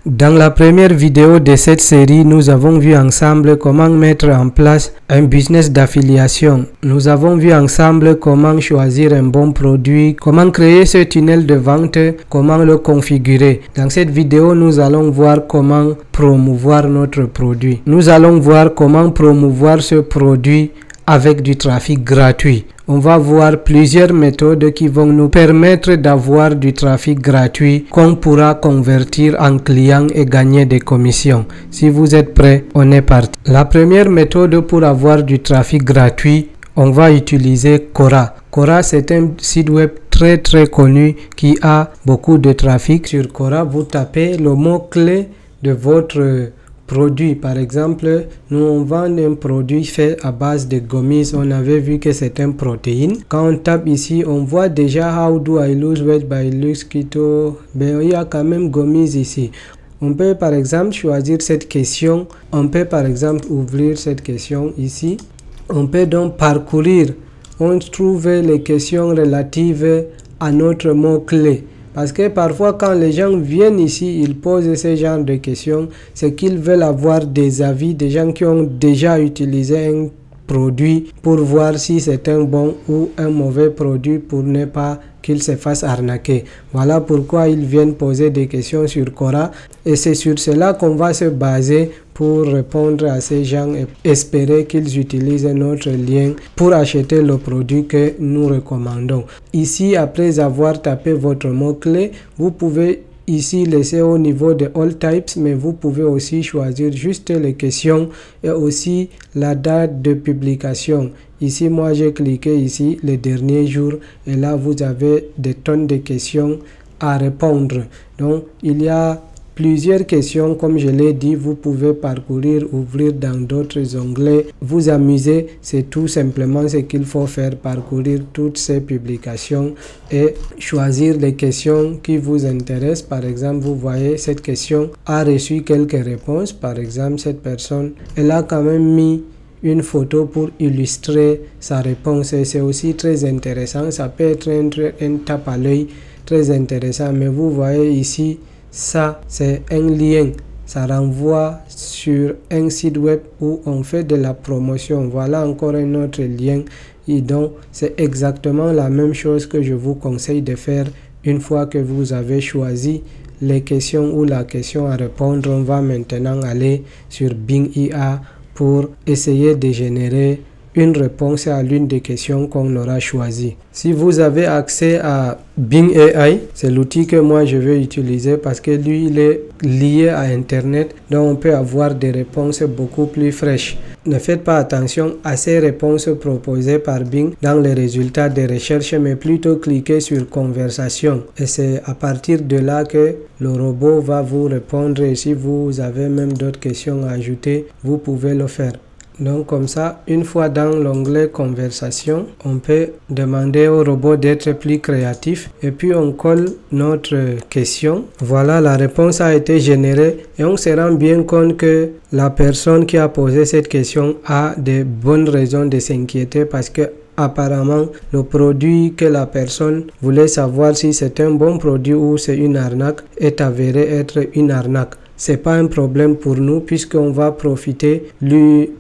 Dans la première vidéo de cette série, nous avons vu ensemble comment mettre en place un business d'affiliation. Nous avons vu ensemble comment choisir un bon produit, comment créer ce tunnel de vente, comment le configurer. Dans cette vidéo, nous allons voir comment promouvoir notre produit. Nous allons voir comment promouvoir ce produit avec du trafic gratuit. On va voir plusieurs méthodes qui vont nous permettre d'avoir du trafic gratuit qu'on pourra convertir en clients et gagner des commissions. Si vous êtes prêts, on est parti. La première méthode pour avoir du trafic gratuit, on va utiliser Quora. Quora, c'est un site web très connu qui a beaucoup de trafic. Sur Quora, vous tapez le mot-clé de votre produit. Par exemple, nous on vend un produit fait à base de gummies. On avait vu que c'est une protéine. Quand on tape ici, on voit déjà How do I lose weight by Luxe Keto. Mais il y a quand même gummies ici. On peut par exemple choisir cette question. On peut par exemple ouvrir cette question ici. On peut donc parcourir. On trouve les questions relatives à notre mot-clé. Parce que parfois, quand les gens viennent ici, ils posent ce genre de questions, c'est qu'ils veulent avoir des avis des gens qui ont déjà utilisé un produit pour voir si c'est un bon ou un mauvais produit pour ne pas qu'ils se fassent arnaquer. Voilà pourquoi ils viennent poser des questions sur Quora et c'est sur cela qu'on va se baser pour répondre à ces gens et espérer qu'ils utilisent notre lien pour acheter le produit que nous recommandons. Ici, après avoir tapé votre mot-clé, vous pouvez ici laisser au niveau de All Types, mais vous pouvez aussi choisir juste les questions et aussi la date de publication. Ici, moi, j'ai cliqué ici les derniers jours et là, vous avez des tonnes de questions à répondre. Donc, il y a plusieurs questions, comme je l'ai dit, vous pouvez parcourir, ouvrir dans d'autres onglets, vous amuser, c'est tout simplement ce qu'il faut faire, parcourir toutes ces publications et choisir les questions qui vous intéressent. Par exemple, vous voyez, cette question a reçu quelques réponses. Par exemple, cette personne, elle a quand même mis une photo pour illustrer sa réponse et c'est aussi très intéressant. Ça peut être un tape à l'œil très intéressant, mais vous voyez ici, ça, c'est un lien. Ça renvoie sur un site web où on fait de la promotion. Voilà encore un autre lien. Et donc, c'est exactement la même chose que je vous conseille de faire une fois que vous avez choisi les questions ou la question à répondre. On va maintenant aller sur Bing IA pour essayer de générer une réponse à l'une des questions qu'on aura choisies. Si vous avez accès à Bing AI, c'est l'outil que moi je vais utiliser parce que lui il est lié à Internet, donc on peut avoir des réponses beaucoup plus fraîches. Ne faites pas attention à ces réponses proposées par Bing dans les résultats des recherches, mais plutôt cliquez sur conversation. Et c'est à partir de là que le robot va vous répondre et si vous avez même d'autres questions à ajouter, vous pouvez le faire. Donc comme ça, une fois dans l'onglet conversation, on peut demander au robot d'être plus créatif et puis on colle notre question. Voilà, la réponse a été générée et on se rend bien compte que la personne qui a posé cette question a de bonnes raisons de s'inquiéter parce que apparemment, le produit que la personne voulait savoir si c'est un bon produit ou c'est une arnaque est avéré être une arnaque. C'est pas un problème pour nous puisqu'on va profiter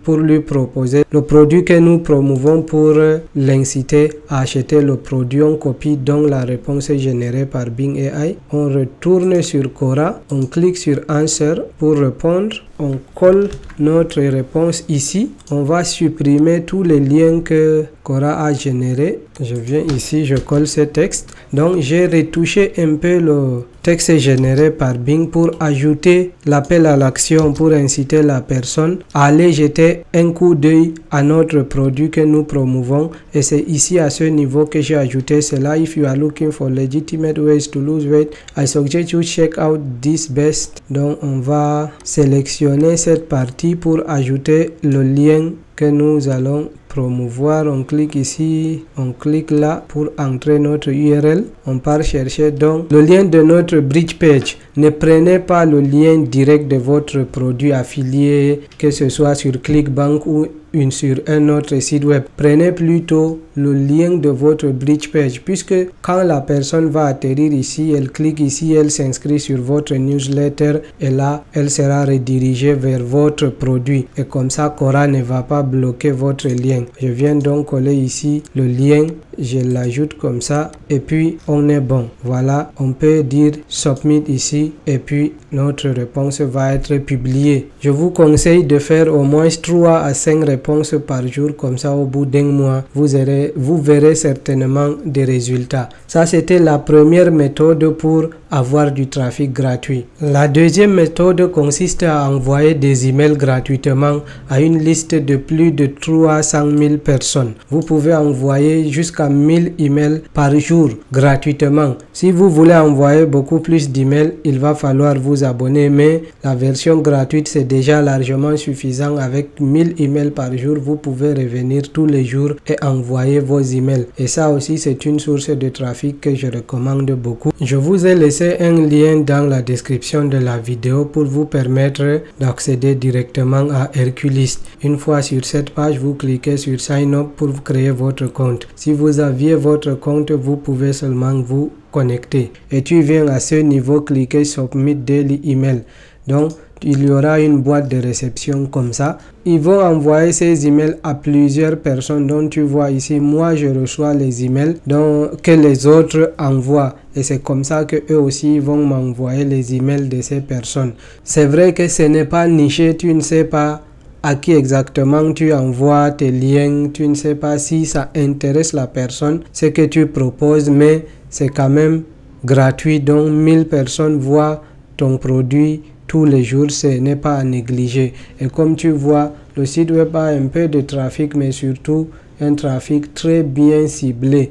pour lui proposer le produit que nous promouvons pour l'inciter à acheter le produit. On copie donc la réponse générée par Bing AI. On retourne sur Quora, on clique sur Answer pour répondre. On colle notre réponse ici. On va supprimer tous les liens que Quora a générés. Je viens ici, je colle ce texte. Donc, j'ai retouché un peu le texte généré par Bing pour ajouter l'appel à l'action pour inciter la personne à aller jeter un coup d'œil à notre produit que nous promouvons. Et c'est ici à ce niveau que j'ai ajouté cela. If you are looking for legitimate ways to lose weight, I suggest you check out this best. Donc, on va sélectionner cette partie pour ajouter le lien que nous allons promouvoir. On clique ici, on clique là pour entrer notre URL. On part chercher donc le lien de notre bridge page. Ne prenez pas le lien direct de votre produit affilié, que ce soit sur ClickBank ou sur un autre site web. Prenez plutôt le lien de votre bridge page, puisque quand la personne va atterrir ici, elle clique ici, elle s'inscrit sur votre newsletter et là, elle sera redirigée vers votre produit. Et comme ça, Quora ne va pas bloquer votre lien. Je viens donc coller ici le lien, je l'ajoute comme ça et puis on est bon. Voilà, on peut dire submit ici et puis notre réponse va être publiée. Je vous conseille de faire au moins 3 à 5 réponses par jour, comme ça au bout d'un mois vous verrez certainement des résultats. Ça, c'était la première méthode pour avoir du trafic gratuit. La deuxième méthode consiste à envoyer des emails gratuitement à une liste de plus de 300 000 personnes. Vous pouvez envoyer jusqu'à 1000 emails par jour gratuitement. Si vous voulez envoyer beaucoup plus d'emails, il va falloir vous abonner, mais la version gratuite c'est déjà largement suffisant. Avec 1000 emails par jour, vous pouvez revenir tous les jours et envoyer vos emails. Et ça aussi, c'est une source de trafic que je recommande beaucoup. Je vous ai laissé un lien dans la description de la vidéo pour vous permettre d'accéder directement à Hercules. Une fois sur cette page, vous cliquez sur Sign Up pour créer votre compte. Si vous aviez votre compte, vous pouvez seulement vous connecter. Et tu viens à ce niveau, cliquer Submit Daily Email. Donc, il y aura une boîte de réception comme ça. Ils vont envoyer ces emails à plusieurs personnes. Donc tu vois ici, moi je reçois les emails que les autres envoient. Et c'est comme ça que eux aussi vont m'envoyer les emails de ces personnes. C'est vrai que ce n'est pas niché, tu ne sais pas à qui exactement tu envoies tes liens, tu ne sais pas si ça intéresse la personne, ce que tu proposes, mais c'est quand même gratuit. Donc 1000 personnes voient ton produit tous les jours, ce n'est pas à négliger. Et comme tu vois, le site web a un peu de trafic, mais surtout un trafic très bien ciblé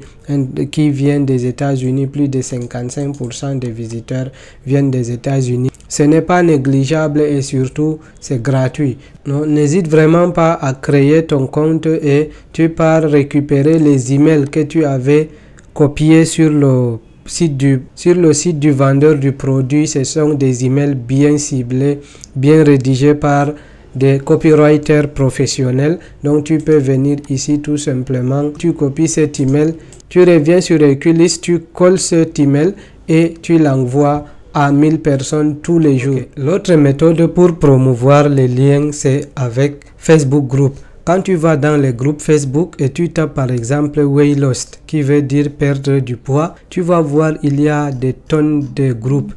qui vient des États-Unis. Plus de 55% des visiteurs viennent des États-Unis. Ce n'est pas négligeable et surtout c'est gratuit. N'hésite vraiment pas à créer ton compte et tu pars récupérer les emails que tu avais copiés sur le site du vendeur du produit. Ce sont des emails bien ciblés, bien rédigés par des copywriters professionnels. Donc tu peux venir ici tout simplement, tu copies cet email, tu reviens sur Hercules, tu colles cet email et tu l'envoies à 1000 personnes tous les jours. L'autre méthode pour promouvoir les liens, c'est avec Facebook Group. Quand tu vas dans les groupes Facebook et tu tapes par exemple Weight Loss, qui veut dire perdre du poids, tu vas voir il y a des tonnes de groupes.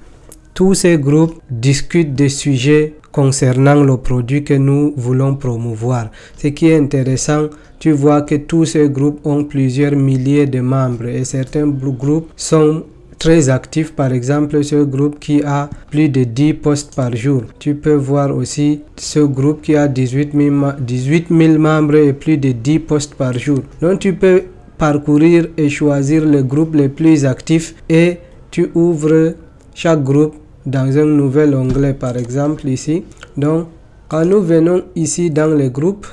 Tous ces groupes discutent des sujets concernant le produit que nous voulons promouvoir. Ce qui est intéressant, tu vois que tous ces groupes ont plusieurs milliers de membres et certains groupes sont très actifs. Par exemple, ce groupe qui a plus de 10 posts par jour. Tu peux voir aussi ce groupe qui a 18 000 membres et plus de 10 posts par jour. Donc tu peux parcourir et choisir le groupe les plus actifs et tu ouvres chaque groupe dans un nouvel onglet, par exemple ici. Donc quand nous venons ici dans les groupes,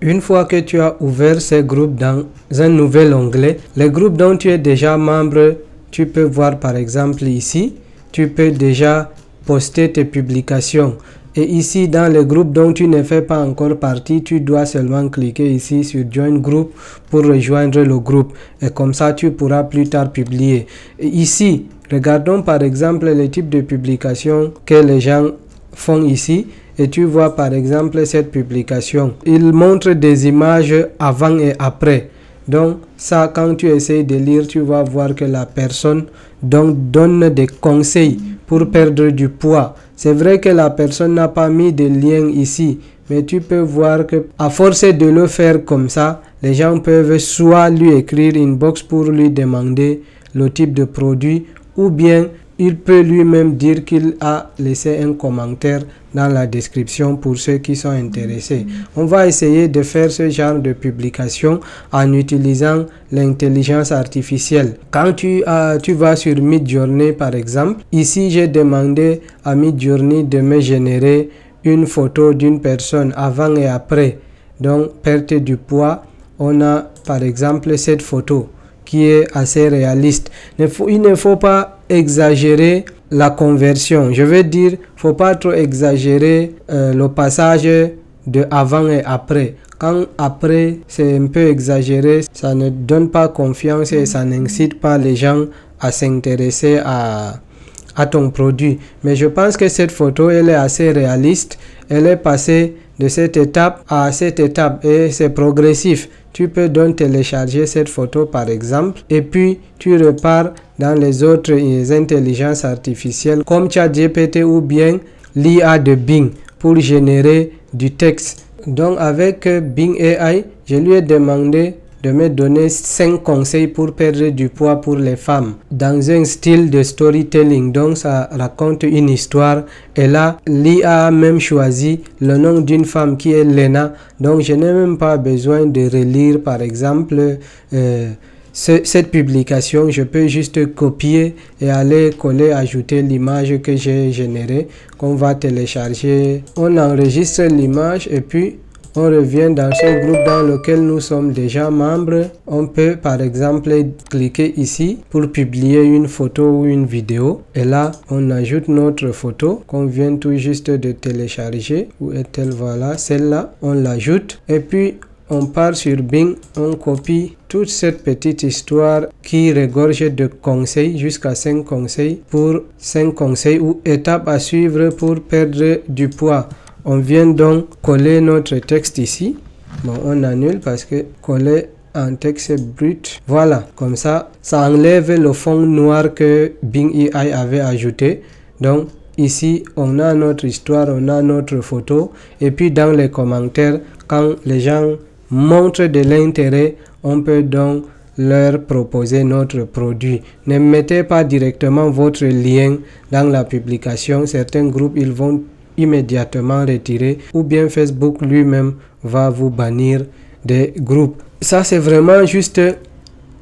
une fois que tu as ouvert ces groupes dans un nouvel onglet, les groupes dont tu es déjà membre, tu peux voir par exemple ici, tu peux déjà poster tes publications. Et ici dans le groupe dont tu ne fais pas encore partie, tu dois seulement cliquer ici sur Join Group pour rejoindre le groupe. Et comme ça, tu pourras plus tard publier. Et ici, regardons par exemple les types de publications que les gens font ici. Et tu vois par exemple cette publication. Il montre des images avant et après. Donc ça, quand tu essayes de lire, tu vas voir que la personne donne des conseils pour perdre du poids. C'est vrai que la personne n'a pas mis de lien ici, mais tu peux voir que à force de le faire comme ça, les gens peuvent soit lui écrire une box pour lui demander le type de produit, ou bien il peut lui-même dire qu'il a laissé un commentaire dans la description pour ceux qui sont intéressés. On va essayer de faire ce genre de publication en utilisant l'intelligence artificielle. Quand tu vas sur Midjourney par exemple, ici j'ai demandé à Midjourney de me générer une photo d'une personne avant et après. Donc perte du poids, on a par exemple cette photo qui est assez réaliste. Il ne faut pas exagérer la conversion. Je veux dire, faut pas trop exagérer le passage de avant et après. Quand après c'est un peu exagéré, ça ne donne pas confiance et ça n'incite pas les gens à s'intéresser à ton produit. Mais je pense que cette photo, elle est assez réaliste. Elle est passée de cette étape à cette étape et c'est progressif. Tu peux donc télécharger cette photo par exemple et puis tu repars dans les autres intelligences artificielles comme ChatGPT ou bien l'IA de Bing pour générer du texte. Donc avec Bing AI, je lui ai demandé de me donner 5 conseils pour perdre du poids pour les femmes dans un style de storytelling. Donc ça raconte une histoire et là l'IA a même choisi le nom d'une femme qui est Lena. Donc je n'ai même pas besoin de relire par exemple cette publication. Je peux juste copier et aller coller, ajouter l'image que j'ai générée, qu'on va télécharger. On enregistre l'image et puis on revient dans ce groupe dans lequel nous sommes déjà membres. On peut par exemple cliquer ici pour publier une photo ou une vidéo. Et là, on ajoute notre photo qu'on vient tout juste de télécharger. Où est-elle? Voilà, celle-là. On l'ajoute. Et puis, on part sur Bing. On copie toute cette petite histoire qui regorge de conseils, jusqu'à 5 conseils pour 5 conseils ou étapes à suivre pour perdre du poids. On vient donc coller notre texte ici. Bon, on annule parce que coller en texte brut. Voilà, comme ça, ça enlève le fond noir que Bing AI avait ajouté. Donc, ici, on a notre histoire, on a notre photo. Et puis, dans les commentaires, quand les gens montrent de l'intérêt, on peut donc leur proposer notre produit. Ne mettez pas directement votre lien dans la publication. Certains groupes, ils vont immédiatement retirer ou bien Facebook lui-même va vous bannir des groupes. Ça c'est vraiment juste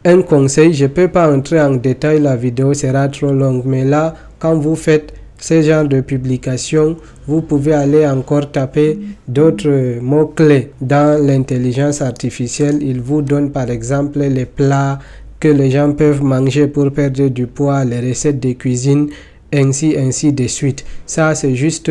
un conseil. Je peux pas entrer en détail, la vidéo sera trop longue, mais là quand vous faites ce genre de publication, vous pouvez aller encore taper d'autres mots-clés dans l'intelligence artificielle. Il vous donne par exemple les plats que les gens peuvent manger pour perdre du poids, les recettes de cuisine, ainsi de suite. Ça c'est juste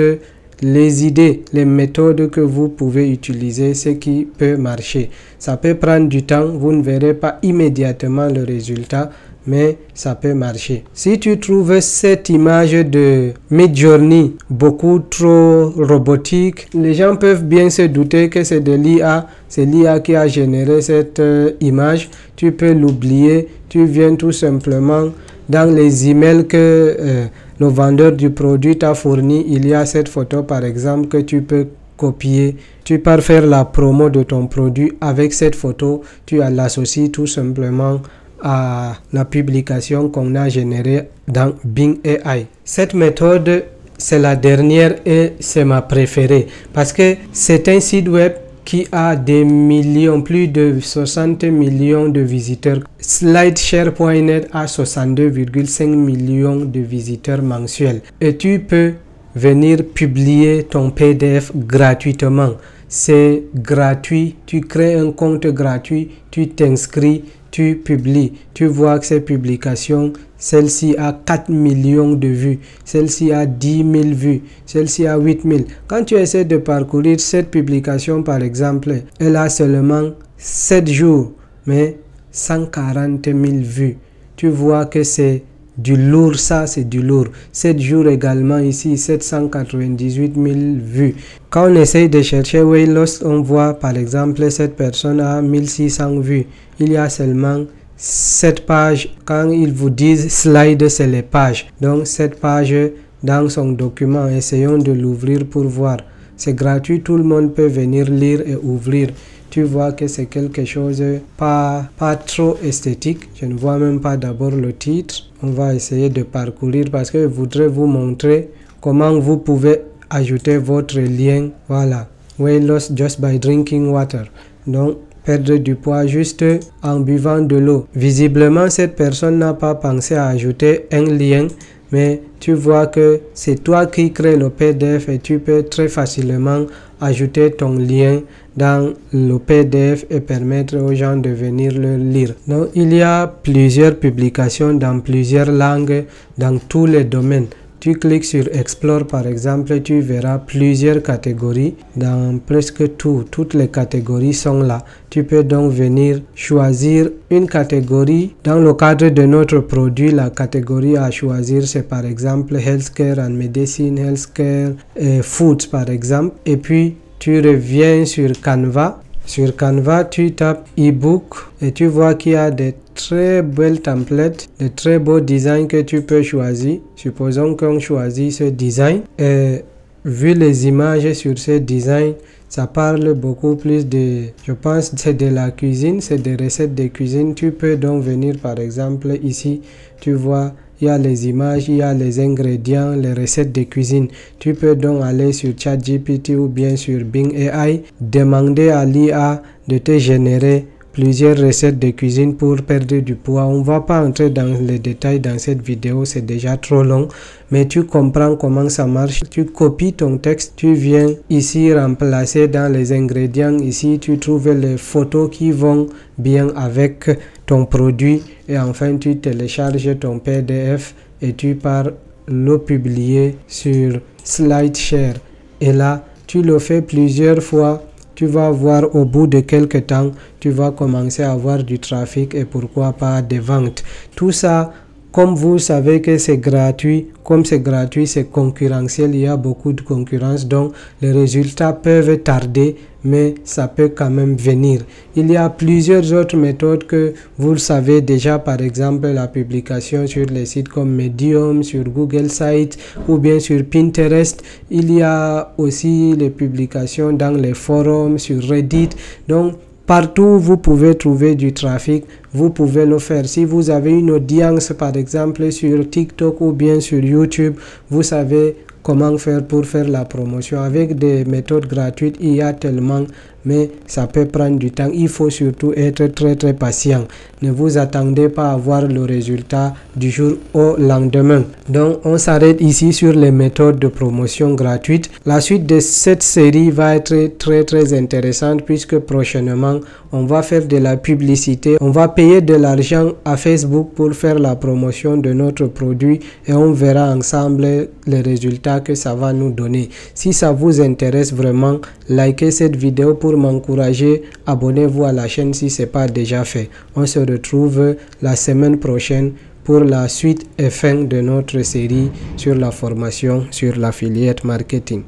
les idées, les méthodes que vous pouvez utiliser, ce qui peut marcher. Ça peut prendre du temps, vous ne verrez pas immédiatement le résultat, mais ça peut marcher. Si tu trouves cette image de Midjourney beaucoup trop robotique, les gens peuvent bien se douter que c'est de l'IA, c'est l'IA qui a généré cette image. Tu peux l'oublier, tu viens tout simplement dans les emails que le vendeur du produit t'a fourni, il y a cette photo par exemple que tu peux copier. Tu pars faire la promo de ton produit avec cette photo, tu l'associes tout simplement à la publication qu'on a générée dans Bing AI. Cette méthode, c'est la dernière et c'est ma préférée parce que c'est un site web qui a des millions, plus de 60 millions de visiteurs. SlideShare.net a 62,5 millions de visiteurs mensuels. Et tu peux venir publier ton PDF gratuitement. C'est gratuit, tu crées un compte gratuit, tu t'inscris, tu publies. Tu vois que ces publications, celle-ci a 4 millions de vues, celle-ci a 10 000 vues, celle-ci a 8 000. Quand tu essaies de parcourir cette publication par exemple, elle a seulement 7 jours, mais 140 000 vues. Tu vois que c'est du lourd, ça c'est du lourd. 7 jours également ici, 798 000 vues. Quand on essaye de chercher weight loss, on voit par exemple cette personne a 1600 vues. Il y a seulement 7 pages. Quand ils vous disent slide, c'est les pages. Donc cette page dans son document, essayons de l'ouvrir pour voir. C'est gratuit, tout le monde peut venir lire et ouvrir. Tu vois que c'est quelque chose pas trop esthétique. Je ne vois même pas d'abord le titre. On va essayer de parcourir parce que je voudrais vous montrer comment vous pouvez ajouter votre lien. Voilà, weight loss just by drinking water. Donc perdre du poids juste en buvant de l'eau. Visiblement cette personne n'a pas pensé à ajouter un lien, mais tu vois que c'est toi qui crée le PDF et tu peux très facilement ajouter ton lien dans le PDF et permettre aux gens de venir le lire. Donc il y a plusieurs publications dans plusieurs langues dans tous les domaines. tu cliques sur Explore par exemple, tu verras plusieurs catégories. Dans presque toutes les catégories sont là. Tu peux donc venir choisir une catégorie. Dans le cadre de notre produit, la catégorie à choisir c'est par exemple Healthcare and Medicine, Healthcare et Food par exemple. Et puis tu reviens sur Canva. Sur Canva, tu tapes e-book et tu vois qu'il y a des très belles templates, de très beaux designs que tu peux choisir. Supposons qu'on choisit ce design et vu les images sur ce design, ça parle beaucoup plus de, je pense, c'est de la cuisine, c'est des recettes de cuisine. Tu peux donc venir par exemple ici, tu vois, il y a les images, il y a les ingrédients, les recettes de cuisine. Tu peux donc aller sur ChatGPT ou bien sur Bing AI, demander à l'IA de te générer plusieurs recettes de cuisine pour perdre du poids. On ne va pas entrer dans les détails dans cette vidéo, c'est déjà trop long, mais tu comprends comment ça marche. Tu copies ton texte, tu viens ici remplacer dans les ingrédients. Ici, tu trouves les photos qui vont bien avec ton produit et enfin tu télécharges ton PDF et tu pars le publier sur SlideShare. Et là, tu le fais plusieurs fois. Tu vas voir au bout de quelques temps, tu vas commencer à avoir du trafic et pourquoi pas des ventes. Tout ça, comme vous savez que c'est gratuit, comme c'est gratuit, c'est concurrentiel, il y a beaucoup de concurrence, donc les résultats peuvent tarder, mais ça peut quand même venir. Il y a plusieurs autres méthodes que vous le savez déjà, par exemple la publication sur les sites comme Medium, sur Google Sites ou bien sur Pinterest. Il y a aussi les publications dans les forums, sur Reddit. Donc, partout vous pouvez trouver du trafic, vous pouvez le faire. Si vous avez une audience par exemple sur TikTok ou bien sur YouTube, vous savez comment faire pour faire la promotion. Avec des méthodes gratuites, il y a tellement, mais ça peut prendre du temps. Il faut surtout être très patient. Ne vous attendez pas à voir le résultat du jour au lendemain. Donc on s'arrête ici sur les méthodes de promotion gratuites. La suite de cette série va être très intéressante puisque prochainement on va faire de la publicité. On va payer de l'argent à Facebook pour faire la promotion de notre produit et on verra ensemble les résultats que ça va nous donner. Si ça vous intéresse vraiment, likez cette vidéo pour m'encourager. Abonnez-vous à la chaîne si ce n'est pas déjà fait. On se retrouve la semaine prochaine pour la suite et fin de notre série sur la formation sur l'affiliate marketing.